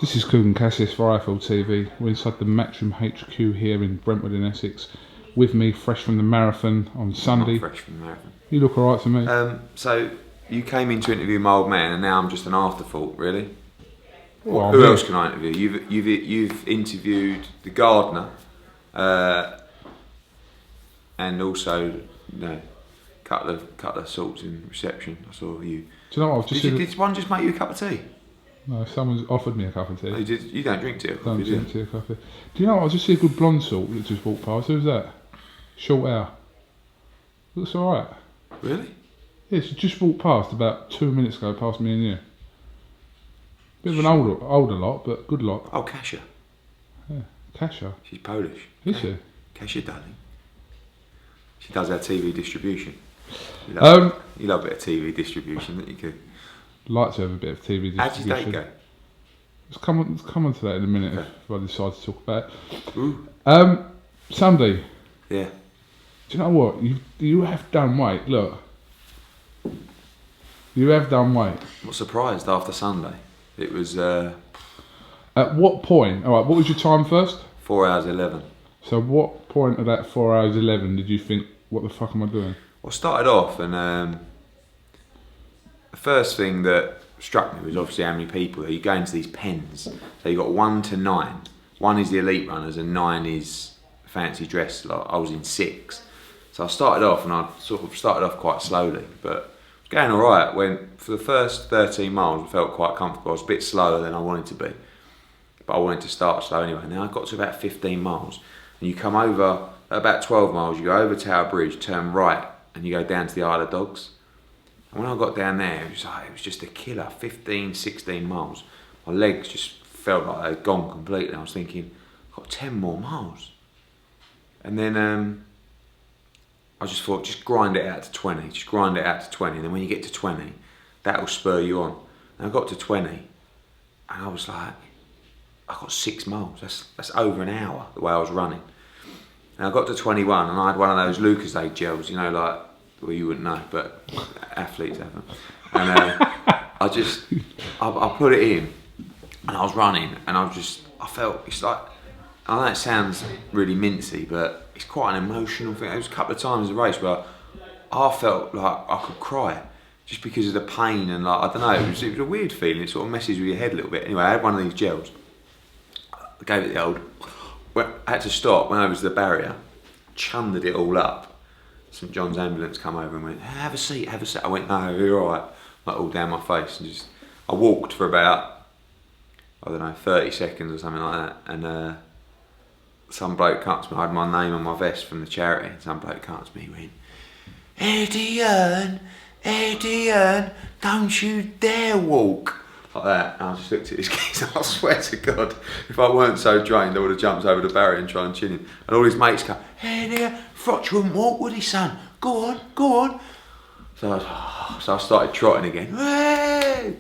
This is Coogan Cassis for IFL TV. We're inside the Matchroom HQ here in Brentwood in Essex. With me, fresh from the marathon on Sunday. Not fresh from the marathon. You look alright to me. So you came in to interview my old man, and now I'm just an afterthought, really. Well, Who else can I interview? You've interviewed the gardener, and also couple of sorts in reception. I saw you. Do you know what? Did one just make you a cup of tea? No, someone's offered me a cup of tea. Oh, you don't drink tea? Don't drink tea or coffee. Do you know what? I just see a good blonde sort that just walked past. Who's that? Short hair. Looks alright. Really? Yeah, she just walked past about 2 minutes ago, past me and you. Bit of an older lot, but good lot. Oh, Kasia. Yeah, Kasia. She's Polish. Is she? Kasia, darling. She does our TV distribution. You love a bit of TV distribution, don't you, Kid? Like to have a bit of TV distribution. How'd your day go? Let's come on to that in a minute Okay. if I decide to talk about it. Ooh. Sunday. Yeah. Do you know what? You have done weight. Look. You have done weight. I'm not surprised after Sunday. It was At what point? All right. What was your time first? 4 hours 11. So what point of that 4 hours 11 did you think, what the fuck am I doing? Well, I started off, and the first thing that struck me was obviously how many people. You go into these pens. So you got 1 to 9. 1 is the elite runners, and 9 is fancy dress. Like I was in 6. So I started off, and I sort of started off quite slowly, but it was going all right. When for the first 13 miles, I felt quite comfortable. I was a bit slower than I wanted to be, but I wanted to start slow anyway. Now I got to about 15 miles, and you come over at about 12 miles. You go over Tower Bridge, turn right, and you go down to the Isle of Dogs. And when I got down there, it was just a killer. 15, 16 miles. My legs just felt like they'd gone completely. I was thinking, I've got 10 more miles. And then I just thought, just grind it out to 20. Just grind it out to 20. And then when you get to 20, that'll spur you on. And I got to 20, and I was like, I got 6 miles. That's over an hour the way I was running. And I got to 21, and I had one of those Lucozade gels, like, well, you wouldn't know, but athletes have them. And I put it in, and I was running, and I felt, it's like, I know it sounds really mincy, but it's quite an emotional thing. There was a couple of times in the race where I felt like I could cry, just because of the pain, and like, I don't know, it was a weird feeling. It sort of messes with your head a little bit. Anyway, I had one of these gels. I gave it the old, I had to stop, went over to the barrier, chundered it all up. St John's ambulance come over and went, have a seat. I went, no, you're all right. Like all down my face, and I walked for about, 30 seconds or something like that, and some bloke comes to me. I had my name on my vest from the charity, and some bloke comes to me and went, Eddie Hearn, don't you dare walk. Like that, and I just looked at this kid, and I swear to God, if I weren't so drained, I would have jumped over the barrier and tried and chin him. And all his mates come, hey there, Frotch wouldn't walk, would he, son? Go on. So I started trotting again. Hey!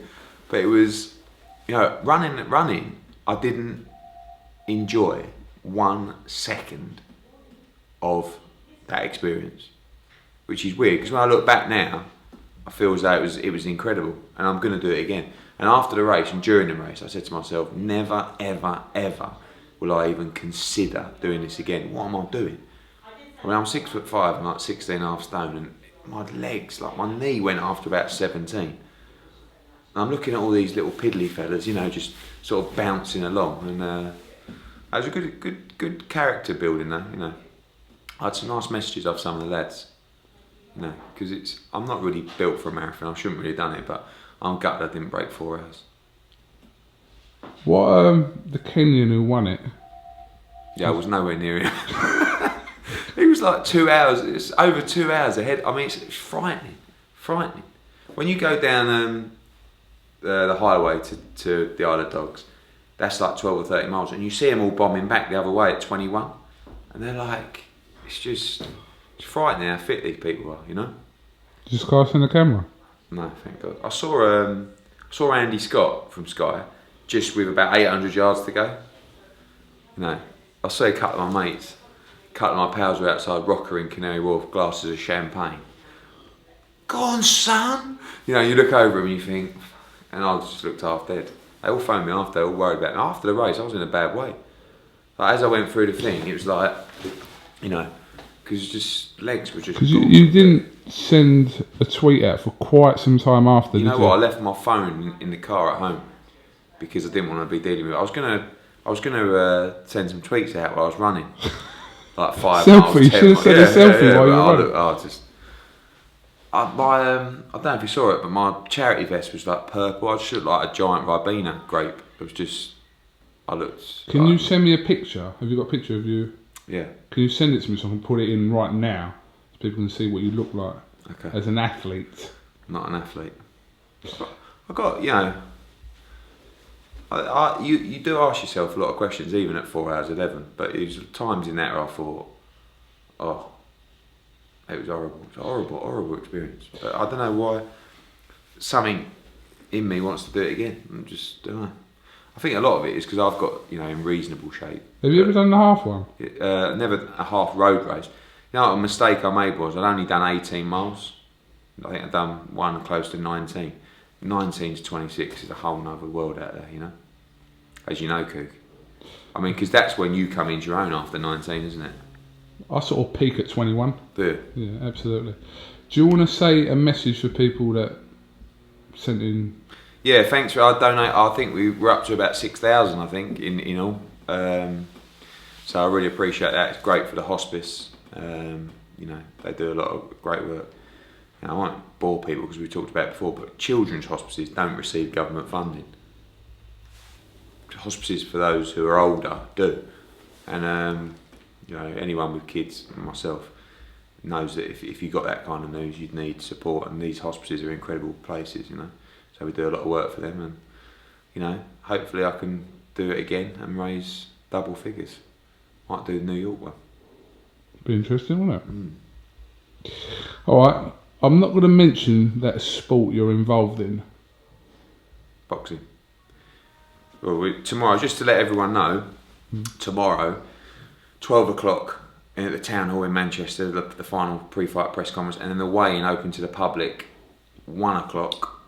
But it was, running, I didn't enjoy 1 second of that experience, which is weird, because when I look back now, I feel as though it was incredible, and I'm going to do it again. And after the race and during the race, I said to myself, never, ever, ever will I even consider doing this again. What am I doing? I mean, I'm 6'5" and like 16.5 stone, and my legs, like my knee went after about 17. And I'm looking at all these little piddly fellas, just sort of bouncing along, and that was a good character building though, I had some nice messages off some of the lads, because I'm not really built for a marathon. I shouldn't really have done it, but I'm gutted I didn't break 4 hours. What, the Kenyan who won it? Yeah, I was nowhere near him. He was like 2 hours, it's over 2 hours ahead. I mean, it's frightening. When you go down the highway to the Isle of Dogs, that's like 12 or 13 miles, and you see them all bombing back the other way at 21, and they're like, it's frightening how fit these people are, Just casting the camera? No, thank God. I saw Andy Scott from Sky, just with about 800 yards to go. I saw a couple of my mates, a couple of my pals were outside Rocker in Canary Wharf, glasses of champagne. Go on, son! You look over him and you think, and I just looked half dead. They all phoned me after, they all worried about me. After the race, I was in a bad way. Like, as I went through the thing, it was like, you know, because just legs were just. Because you didn't send a tweet out for quite some time after. You know what? I left my phone in the car at home because I didn't want to be dealing with it. I was gonna send some tweets out while I was running, like 5 miles. Selfie. You should have sent a selfie while you were running. I don't know if you saw it, but my charity vest was like purple. I just looked like a giant Ribena grape. It was just. I looked. Can you send me a picture? Have you got a picture of you? Yeah. Can you send it to me so I can put it in right now, so people can see what you look like as an athlete? Not an athlete. I got, you know. You do ask yourself a lot of questions, even at 4 hours 11. But it was times in that where I thought, oh, it was horrible. It was a horrible experience. But I don't know why. Something in me wants to do it again. I just don't know. I think a lot of it is because I've got, you know, in reasonable shape. Have you ever done the half one? Never a half road race. You know, a mistake I made was I'd only done 18 miles. I think I'd done one close to 19. 19 to 26 is a whole nother world out there, you know. As you know, Cook. I mean, because that's when you come into your own after 19, isn't it? I sort of peak at 21. Do you? Yeah, absolutely. Do you want to say a message for people that sent in? Yeah, thanks for I donate. I think we were up to about 6,000. I think in all. So I really appreciate that. It's great for the hospice. You know, they do a lot of great work. You know, I won't bore people because we talked about it before, but children's hospices don't receive government funding. Hospices for those who are older do, and you know, anyone with kids, myself, knows that if you got that kind of news, you'd need support. And these hospices are incredible places, you know. So we do a lot of work for them, and you know, hopefully I can do it again and raise double figures. Might do the New York one. Be interesting, wouldn't it? All right. I'm not going to mention that sport you're involved in. Boxing. Well, tomorrow, just to let everyone know, tomorrow, 12 o'clock at the town hall in Manchester, the final pre-fight press conference, and then the weigh-in open to the public, 1 o'clock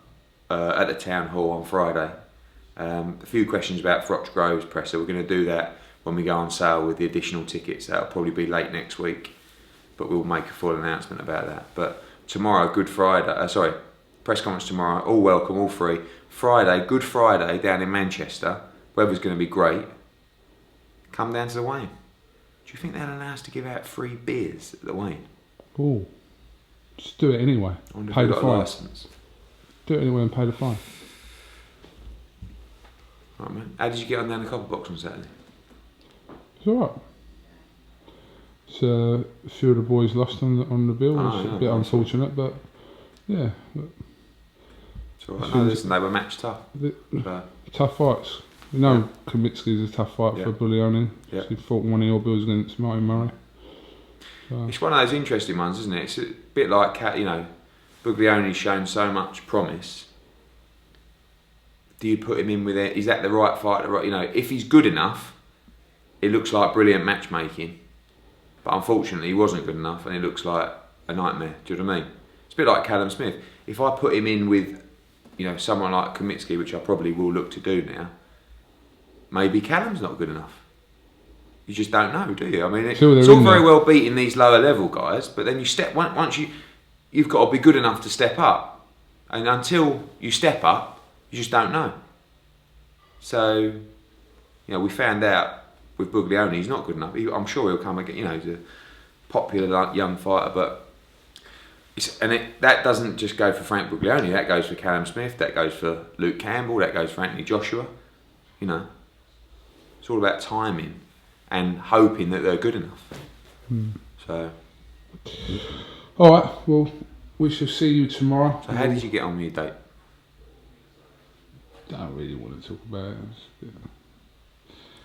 at the town hall on Friday. A few questions about Froch Groves presser. We're going to do that when we go on sale with the additional tickets. That'll probably be late next week, but we'll make a full announcement about that. But tomorrow, Good Friday, press conference tomorrow, all welcome, all free. Friday, Good Friday, down in Manchester, weather's going to be great. Come down to the weigh-in. Do you think they'll allow us to give out free beers at the weigh-in? Oh, just do it anyway. Pay the fine. License. Do it anyway and pay the fine. Right, man. How did you get on down the copper box on Saturday? It's alright. So a few of the boys lost on the bill. It's a bit unfortunate, but yeah. It's alright. No, listen, they were match tough. Tough fights. You know, Kamitsky's a tough fight for Buglioni. Yeah. He fought one of your bills against Martin Murray. So. It's one of those interesting ones, isn't it? It's a bit like, you know, Buglioni's shown so much promise. Do you put him in with it? Is that the right fight? You know, if he's good enough, it looks like brilliant matchmaking. But unfortunately, he wasn't good enough, and it looks like a nightmare. Do you know what I mean? It's a bit like Callum Smith. If I put him in with, you know, someone like Kamitsky, which I probably will look to do now, maybe Callum's not good enough. You just don't know, do you? I mean, it's all very well beating these lower level guys, but then you once you've got to be good enough to step up, and until you step up, you just don't know. So, you know, we found out with Buglioni, he's not good enough. I'm sure he'll come again. You know, he's a popular young fighter, but that doesn't just go for Frank Buglioni. That goes for Callum Smith. That goes for Luke Campbell. That goes for Anthony Joshua. You know, it's all about timing and hoping that they're good enough. So, all right. Well, we shall see you tomorrow. So, how did you get on with your date? I don't really want to talk about it.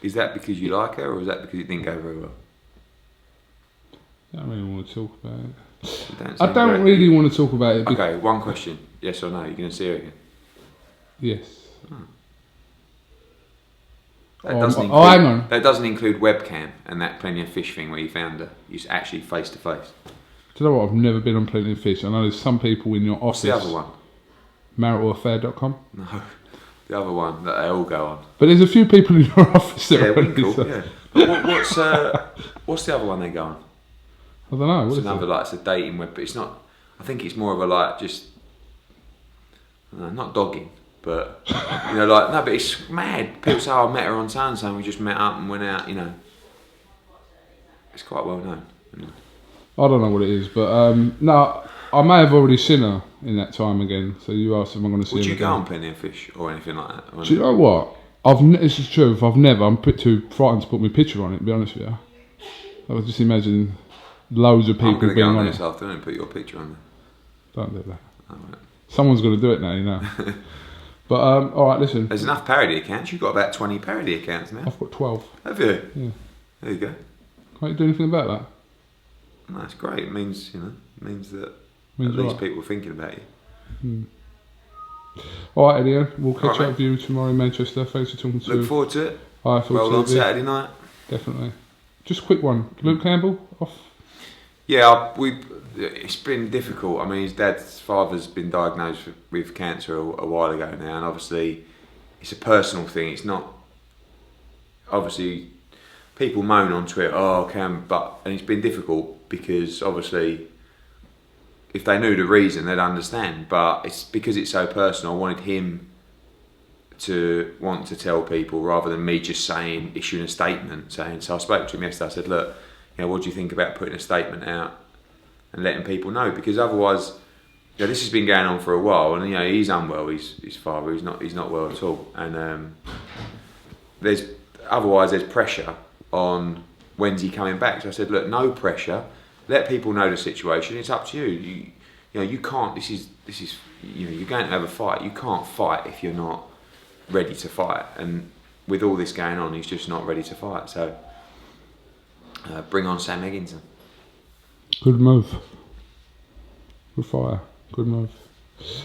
Is that because you like her, or is that because it didn't go very well? I don't really want to talk about it. I don't really want to talk about it. Okay, one question. Yes or no? You're going to see her again? Yes. That doesn't include webcam and that Plenty of Fish thing where you found her. You're actually face to face. Do you know what? I've never been on Plenty of Fish. I know there's some people in your office. What's the other one? Maritalaffair.com? No. The other one that they all go on. But there's a few people in your office that are already, Winkle, so- yeah. But what's the other one they go on? I don't know. What It's is another it? like it's a dating web, but it's not. I think it's more of a like just not dogging, but like no, but it's mad. People say, "Oh, I met her on so and so, and we just met up and went out." It's quite well known. I don't know what it is, but no, I may have already seen her in that time again. So you asked if I'm going to see Would her you go again. on Plenty of Fish or anything like that? Or Do you know what? This is true. If I've never, I'm too frightened to put my picture on it. To be honest with you, I would just imagine loads of I'm people going to being go on on there it. this afternoon and put your picture on there. Don't do that. Oh, right. Someone's got to do it now, you know. But all right, listen. There's enough parody accounts. You've got about 20 parody accounts now. I've got 12. Have you? Yeah. There you go. Can't you do anything about that? No, that's great. It means that Means at least what? people are thinking about you. All right, Eddie. We'll catch All up right, with you tomorrow in Manchester. Thanks for talking to Look forward to it. IFL Well on TV. Saturday night. Definitely. Just a quick one. Luke Campbell off. Yeah, it's been difficult. I mean, his father's been diagnosed with cancer a while ago now, and obviously it's a personal thing. It's not, obviously, people moan on Twitter, and it's been difficult because obviously if they knew the reason, they'd understand, but it's because it's so personal. I wanted him to want to tell people rather than me just issuing a statement saying. So I spoke to him yesterday. I said, look, what do you think about putting a statement out and letting people know? Because otherwise, this has been going on for a while, and he's unwell. His father, he's not well at all, and there's pressure on when's he coming back. So I said, look, no pressure. Let people know the situation. It's up to you. You can't. This is you're going to have a fight. You can't fight if you're not ready to fight. And with all this going on, he's just not ready to fight. So bring on Sam Higginson. Good move. Good fire. Good move.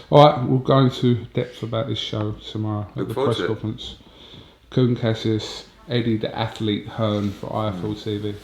All right, we'll go into depth about this show tomorrow at Look the forward press to it. conference. Coon Cassius, Eddie the athlete Hearn for IFL TV.